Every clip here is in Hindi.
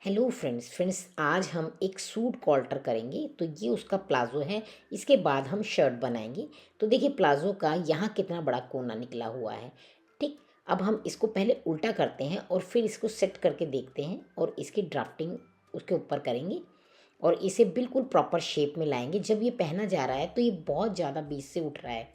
हेलो फ्रेंड्स आज हम एक सूट को अल्टर करेंगे। तो ये उसका प्लाज़ो है। इसके बाद हम शर्ट बनाएंगे। तो देखिए प्लाज़ो का यहाँ कितना बड़ा कोना निकला हुआ है। ठीक, अब हम इसको पहले उल्टा करते हैं और फिर इसको सेट करके देखते हैं और इसकी ड्राफ्टिंग उसके ऊपर करेंगे और इसे बिल्कुल प्रॉपर शेप में लाएंगे। जब ये पहना जा रहा है तो ये बहुत ज़्यादा बीच से उठ रहा है।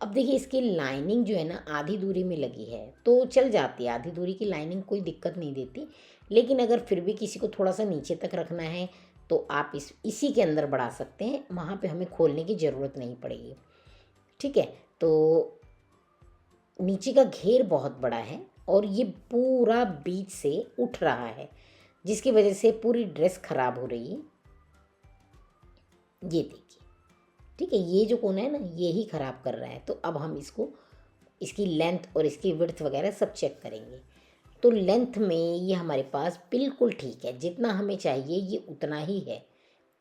अब देखिए इसकी लाइनिंग जो है ना आधी दूरी में लगी है तो चल जाती है, आधी दूरी की लाइनिंग कोई दिक्कत नहीं देती। लेकिन अगर फिर भी किसी को थोड़ा सा नीचे तक रखना है तो आप इसी के अंदर बढ़ा सकते हैं, वहाँ पे हमें खोलने की ज़रूरत नहीं पड़ेगी। ठीक है, तो नीचे का घेर बहुत बड़ा है और ये पूरा बीच से उठ रहा है जिसकी वजह से पूरी ड्रेस खराब हो रही है। ये देखिए, ठीक है, ये जो कोना है ना ये ही ख़राब कर रहा है। तो अब हम इसको, इसकी लेंथ और इसकी विड्थ वगैरह सब चेक करेंगे। तो लेंथ में ये हमारे पास बिल्कुल ठीक है, जितना हमें चाहिए ये उतना ही है।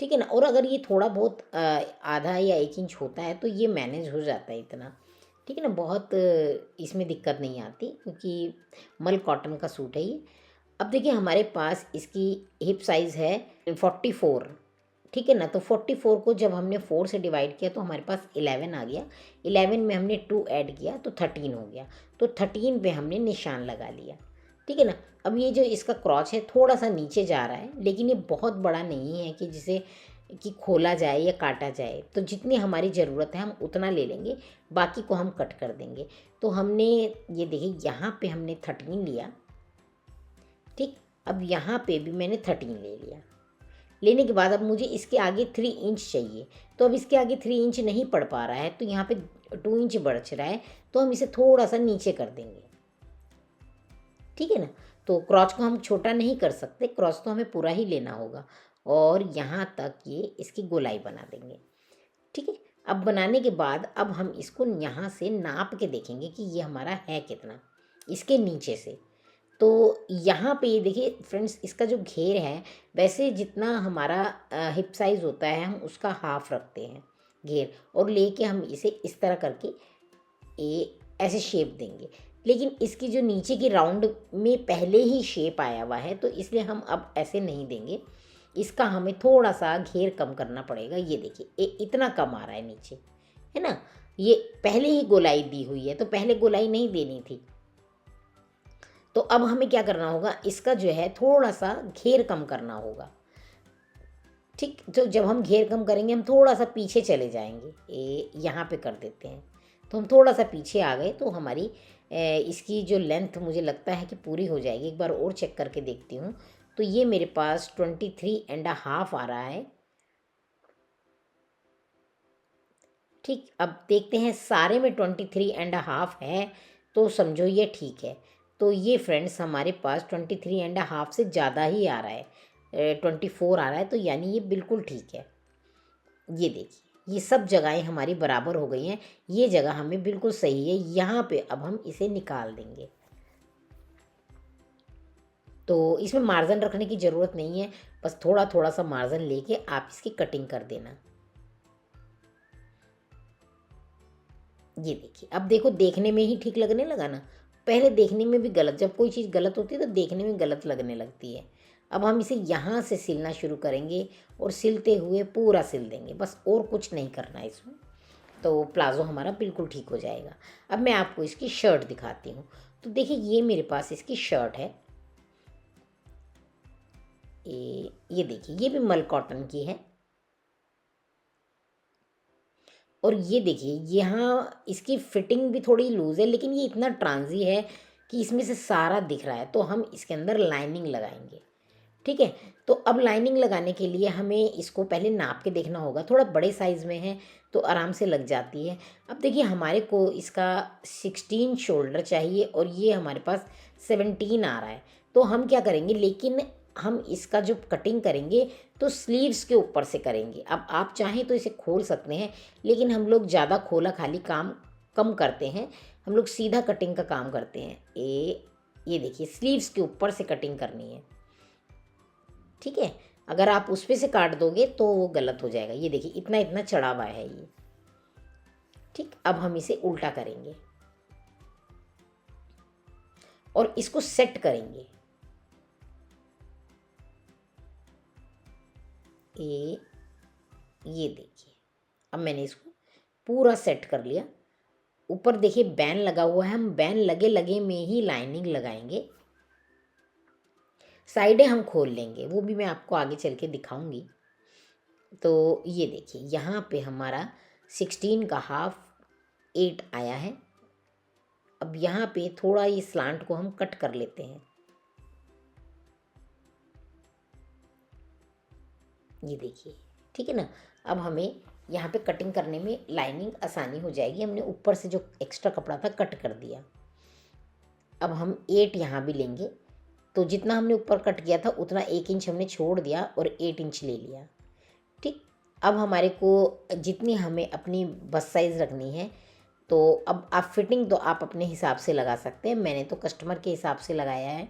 ठीक है ना, और अगर ये थोड़ा बहुत आधा या 1 इंच होता है तो ये मैनेज हो जाता है इतना। ठीक है ना, बहुत इसमें दिक्कत नहीं आती क्योंकि मल कॉटन का सूट है ये। अब देखिए हमारे पास इसकी हिप साइज़ है 44। ठीक है ना, तो 44 को जब हमने 4 से डिवाइड किया तो हमारे पास 11 आ गया। 11 में हमने 2 ऐड किया तो 13 हो गया। तो 13 पे हमने निशान लगा लिया। ठीक है ना, अब ये जो इसका क्रॉच है थोड़ा सा नीचे जा रहा है लेकिन ये बहुत बड़ा नहीं है कि जिसे कि खोला जाए या काटा जाए। तो जितनी हमारी ज़रूरत है हम उतना ले लेंगे, बाकी को हम कट कर देंगे। तो हमने ये देखिए यहाँ पे हमने 13 लिया। ठीक, अब यहाँ पे भी मैंने 13 ले लिया। लेने के बाद अब मुझे इसके आगे 3 इंच चाहिए। तो अब इसके आगे 3 इंच नहीं पड़ पा रहा है तो यहाँ पे 2 इंच बच रहा है, तो हम इसे थोड़ा सा नीचे कर देंगे। ठीक है ना, तो क्रॉच को हम छोटा नहीं कर सकते, क्रॉच तो हमें पूरा ही लेना होगा और यहाँ तक ये इसकी गोलाई बना देंगे। ठीक है, अब बनाने के बाद अब हम इसको यहाँ से नाप के देखेंगे कि ये हमारा है कितना इसके नीचे से। तो यहाँ पे ये देखिए फ्रेंड्स, इसका जो घेर है वैसे जितना हमारा हिप साइज़ होता है हम उसका हाफ रखते हैं घेर, और लेके हम इसे इस तरह करके ऐसे शेप देंगे। लेकिन इसकी जो नीचे की राउंड में पहले ही शेप आया हुआ है तो इसलिए हम अब ऐसे नहीं देंगे। इसका हमें थोड़ा सा घेर कम करना पड़ेगा। ये देखिए इतना कम आ रहा है नीचे, है ना। ये पहले ही गोलाई दी हुई है तो पहले गोलाई नहीं देनी थी। तो अब हमें क्या करना होगा, इसका जो है थोड़ा सा घेर कम करना होगा। ठीक, तो जब हम घेर कम करेंगे हम थोड़ा सा पीछे चले जाएंगे, यहाँ पे कर देते हैं। तो हम थोड़ा सा पीछे आ गए तो हमारी इसकी जो लेंथ मुझे लगता है कि पूरी हो जाएगी। एक बार और चेक करके देखती हूँ। तो ये मेरे पास 23.5 आ रहा है। ठीक, अब देखते हैं सारे में 23.5 है तो समझो ये ठीक है। तो ये फ्रेंड्स हमारे पास 23.5 से ज़्यादा ही आ रहा है, 24 आ रहा है, तो यानी ये बिल्कुल ठीक है। ये देखिए ये सब जगहें हमारी बराबर हो गई हैं, ये जगह हमें बिल्कुल सही है। यहाँ पे अब हम इसे निकाल देंगे। तो इसमें मार्जिन रखने की ज़रूरत नहीं है, बस थोड़ा थोड़ा सा मार्जिन लेके आप इसकी कटिंग कर देना। ये देखिए, अब देखो देखने में ही ठीक लगने लगा ना। पहले देखने में भी गलत, जब कोई चीज़ गलत होती है तो देखने में गलत लगने लगती है। अब हम इसे यहाँ से सिलना शुरू करेंगे और सिलते हुए पूरा सिल देंगे, बस और कुछ नहीं करना है इसमें। तो प्लाज़ो हमारा बिल्कुल ठीक हो जाएगा। अब मैं आपको इसकी शर्ट दिखाती हूँ। तो देखिए ये मेरे पास इसकी शर्ट है। ये देखिए ये भी मल कॉटन की है। और ये देखिए यहाँ इसकी फिटिंग भी थोड़ी लूज़ है लेकिन ये इतना ट्रांजी है कि इसमें से सारा दिख रहा है। तो हम इसके अंदर लाइनिंग लगाएंगे। ठीक है, तो अब लाइनिंग लगाने के लिए हमें इसको पहले नाप के देखना होगा। थोड़ा बड़े साइज़ में है तो आराम से लग जाती है। अब देखिए हमारे को इसका 16 शोल्डर चाहिए और ये हमारे पास 17 आ रहा है। तो हम क्या करेंगे, लेकिन हम इसका जो कटिंग करेंगे तो स्लीव्स के ऊपर से करेंगे। अब आप चाहें तो इसे खोल सकते हैं लेकिन हम लोग ज़्यादा खोला खाली काम कम करते हैं, हम लोग सीधा कटिंग का काम करते हैं। ये देखिए स्लीव्स के ऊपर से कटिंग करनी है। ठीक है, अगर आप उस पे से काट दोगे तो वो गलत हो जाएगा। ये देखिए इतना इतना चढ़ा हुआ है ये। ठीक, अब हम इसे उल्टा करेंगे और इसको सेट करेंगे। ये देखिए, अब मैंने इसको पूरा सेट कर लिया। ऊपर देखिए बैन लगा हुआ है, हम बैन लगे लगे में ही लाइनिंग लगाएंगे। साइडें हम खोल लेंगे, वो भी मैं आपको आगे चल के दिखाऊंगी। तो ये देखिए यहाँ पे हमारा 16 का हाफ 8 आया है। अब यहाँ पे थोड़ा ये स्लांट को हम कट कर लेते हैं। ये देखिए, ठीक है ना। अब हमें यहाँ पे कटिंग करने में लाइनिंग आसानी हो जाएगी। हमने ऊपर से जो एक्स्ट्रा कपड़ा था कट कर दिया। अब हम 8 यहाँ भी लेंगे, तो जितना हमने ऊपर कट किया था उतना 1 इंच हमने छोड़ दिया और 8 इंच ले लिया। ठीक, अब हमारे को जितनी हमें अपनी बस साइज़ रखनी है, तो अब आप फिटिंग तो आप अपने हिसाब से लगा सकते हैं। मैंने तो कस्टमर के हिसाब से लगाया है,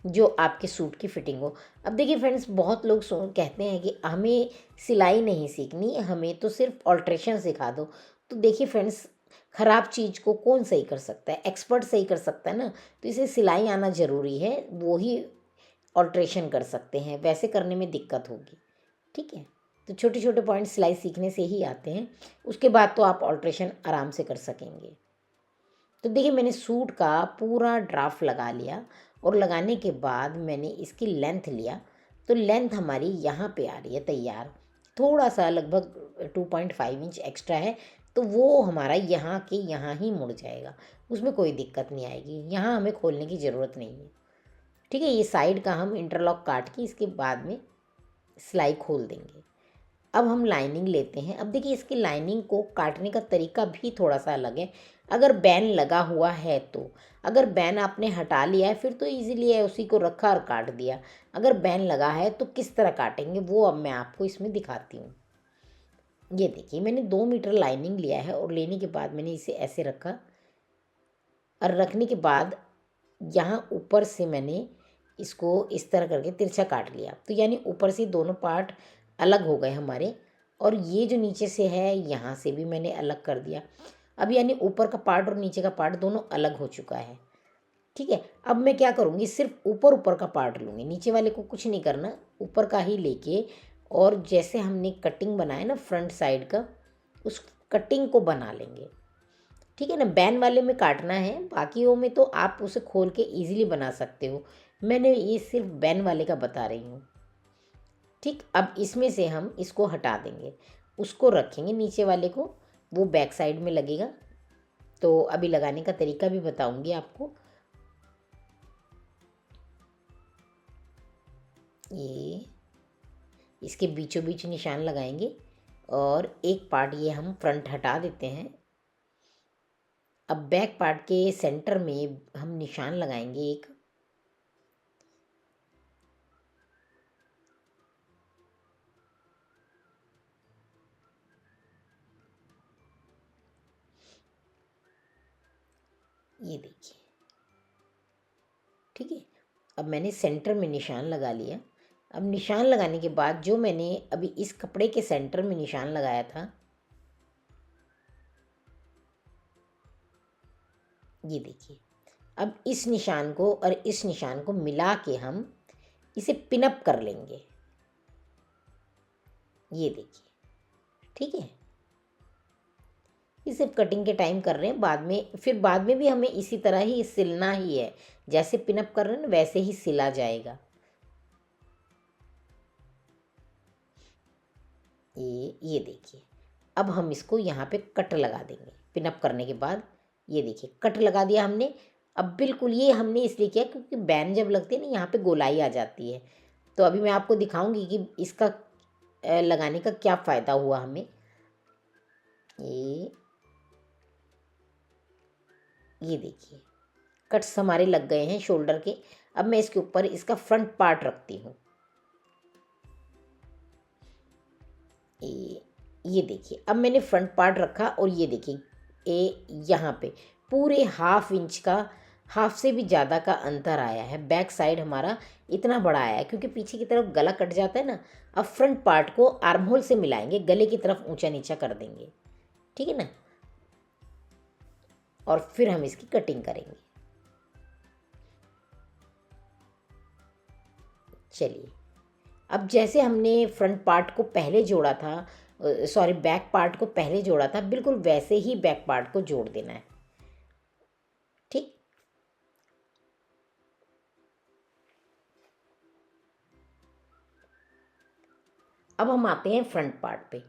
जो आपके सूट की फिटिंग हो। अब देखिए फ्रेंड्स, बहुत लोग कहते हैं कि हमें सिलाई नहीं सीखनी, हमें तो सिर्फ ऑल्ट्रेशन सिखा दो। तो देखिए फ्रेंड्स, ख़राब चीज़ को कौन सही कर सकता है? एक्सपर्ट सही कर सकता है ना। तो इसे सिलाई आना ज़रूरी है, वो ही ऑल्ट्रेशन कर सकते हैं, वैसे करने में दिक्कत होगी। ठीक है, तो छोटे छोटे पॉइंट सिलाई सीखने से ही आते हैं, उसके बाद तो आप ऑल्ट्रेशन आराम से कर सकेंगे। तो देखिए मैंने सूट का पूरा ड्राफ्ट लगा लिया, और लगाने के बाद मैंने इसकी लेंथ लिया। तो लेंथ हमारी यहाँ पे आ रही है तैयार, थोड़ा सा लगभग 2.5 इंच एक्स्ट्रा है। तो वो हमारा यहाँ के यहाँ ही मुड़ जाएगा, उसमें कोई दिक्कत नहीं आएगी। यहाँ हमें खोलने की ज़रूरत नहीं है। ठीक है, ये साइड का हम इंटरलॉक काट के इसके बाद में सिलाई खोल देंगे। अब हम लाइनिंग लेते हैं। अब देखिए इसकी लाइनिंग को काटने का तरीका भी थोड़ा सा अलग है। अगर बैन लगा हुआ है तो, अगर बैन आपने हटा लिया है फिर तो इजीली है, उसी को रखा और काट दिया। अगर बैन लगा है तो किस तरह काटेंगे वो अब मैं आपको इसमें दिखाती हूँ। ये देखिए मैंने 2 मीटर लाइनिंग लिया है, और लेने के बाद मैंने इसे ऐसे रखा, और रखने के बाद यहाँ ऊपर से मैंने इसको इस तरह करके तिरछा काट लिया। तो यानी ऊपर से दोनों पार्ट अलग हो गए हमारे, और ये जो नीचे से है यहाँ से भी मैंने अलग कर दिया। अब यानी ऊपर का पार्ट और नीचे का पार्ट दोनों अलग हो चुका है। ठीक है, अब मैं क्या करूँगी, सिर्फ ऊपर ऊपर का पार्ट लूँगी, नीचे वाले को कुछ नहीं करना, ऊपर का ही लेके, और जैसे हमने कटिंग बनाया ना फ्रंट साइड का, उस कटिंग को बना लेंगे। ठीक है ना, बैन वाले में काटना है, बाकियों में तो आप उसे खोल के इजीली बना सकते हो। मैंने ये सिर्फ बैन वाले का बता रही हूँ। ठीक, अब इसमें से हम इसको हटा देंगे, उसको रखेंगे नीचे वाले को, वो बैक साइड में लगेगा। तो अभी लगाने का तरीका भी बताऊंगी आपको। ये इसके बीचों बीच निशान लगाएंगे, और एक पार्ट ये हम फ्रंट हटा देते हैं। अब बैक पार्ट के सेंटर में हम निशान लगाएंगे एक। ये देखिए, ठीक है, अब मैंने सेंटर में निशान लगा लिया। अब निशान लगाने के बाद जो मैंने अभी इस कपड़े के सेंटर में निशान लगाया था, ये देखिए, अब इस निशान को और इस निशान को मिला के हम इसे पिनअप कर लेंगे। ये देखिए, ठीक है, ये सिर्फ कटिंग के टाइम कर रहे हैं, बाद में फिर बाद में भी हमें इसी तरह ही सिलना ही है, जैसे पिनअप कर रहे हैं ना वैसे ही सिला जाएगा। ये देखिए, अब हम इसको यहाँ पे कट लगा देंगे पिनअप करने के बाद। ये देखिए कट लगा दिया हमने। अब बिल्कुल ये हमने इसलिए किया क्योंकि बैन जब लगती है ना यहाँ पे गोलाई आ जाती है। तो अभी मैं आपको दिखाऊंगी कि इसका लगाने का क्या फ़ायदा हुआ हमें। ये ये देखिए कट्स हमारे लग गए हैं शोल्डर के। अब मैं इसके ऊपर इसका फ्रंट पार्ट रखती हूँ। ये देखिए, अब मैंने फ्रंट पार्ट रखा, और ये देखिए यहाँ पे पूरे हाफ इंच का, हाफ से भी ज़्यादा का अंतर आया है। बैक साइड हमारा इतना बड़ा आया है क्योंकि पीछे की तरफ गला कट जाता है ना। अब फ्रंट पार्ट को आर्म होल से मिलाएंगे, गले की तरफ ऊंचा नीचा कर देंगे। ठीक है ना, और फिर हम इसकी कटिंग करेंगे। चलिए, अब जैसे हमने फ्रंट पार्ट को पहले जोड़ा था, सॉरी बैक पार्ट को पहले जोड़ा था, बिल्कुल वैसे ही बैक पार्ट को जोड़ देना है। ठीक, अब हम आते हैं फ्रंट पार्ट पे।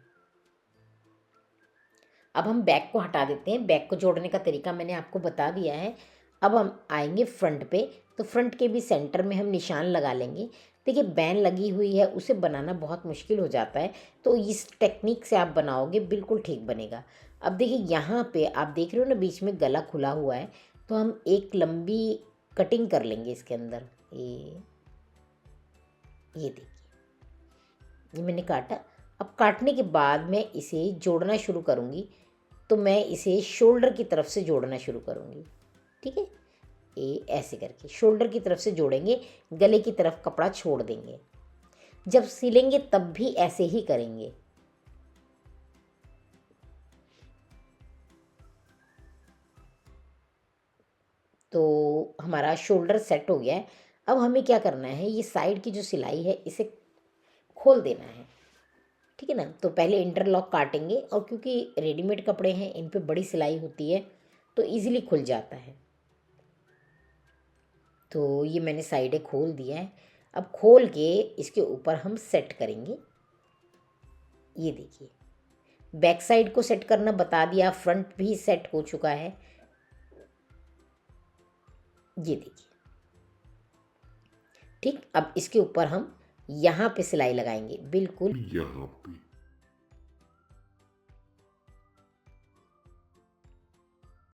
अब हम बैक को हटा देते हैं, बैक को जोड़ने का तरीका मैंने आपको बता दिया है। अब हम आएंगे फ्रंट पे, तो फ्रंट के भी सेंटर में हम निशान लगा लेंगे। देखिए बैन लगी हुई है, उसे बनाना बहुत मुश्किल हो जाता है, तो इस टेक्निक से आप बनाओगे बिल्कुल ठीक बनेगा। अब देखिए यहाँ पे आप देख रहे हो ना, बीच में गला खुला हुआ है, तो हम एक लंबी कटिंग कर लेंगे इसके अंदर। ये देखिए, ये मैंने काटा। अब काटने के बाद मैं इसे जोड़ना शुरू करूँगी, तो मैं इसे शोल्डर की तरफ से जोड़ना शुरू करूँगी। ठीक है, ये ऐसे करके शोल्डर की तरफ से जोड़ेंगे, गले की तरफ कपड़ा छोड़ देंगे। जब सिलेंगे तब भी ऐसे ही करेंगे। तो हमारा शोल्डर सेट हो गया है। अब हमें क्या करना है, ये साइड की जो सिलाई है इसे खोल देना है। ठीक है ना, तो पहले इंटरलॉक काटेंगे, और क्योंकि रेडीमेड कपड़े हैं इन पे बड़ी सिलाई होती है तो इजीली खुल जाता है। तो ये मैंने साइडें खोल दिया है। अब खोल के इसके ऊपर हम सेट करेंगे। ये देखिए, बैक साइड को सेट करना बता दिया, फ्रंट भी सेट हो चुका है। ये देखिए, ठीक। अब इसके ऊपर हम यहाँ पे सिलाई लगाएंगे, बिल्कुल यहाँ पे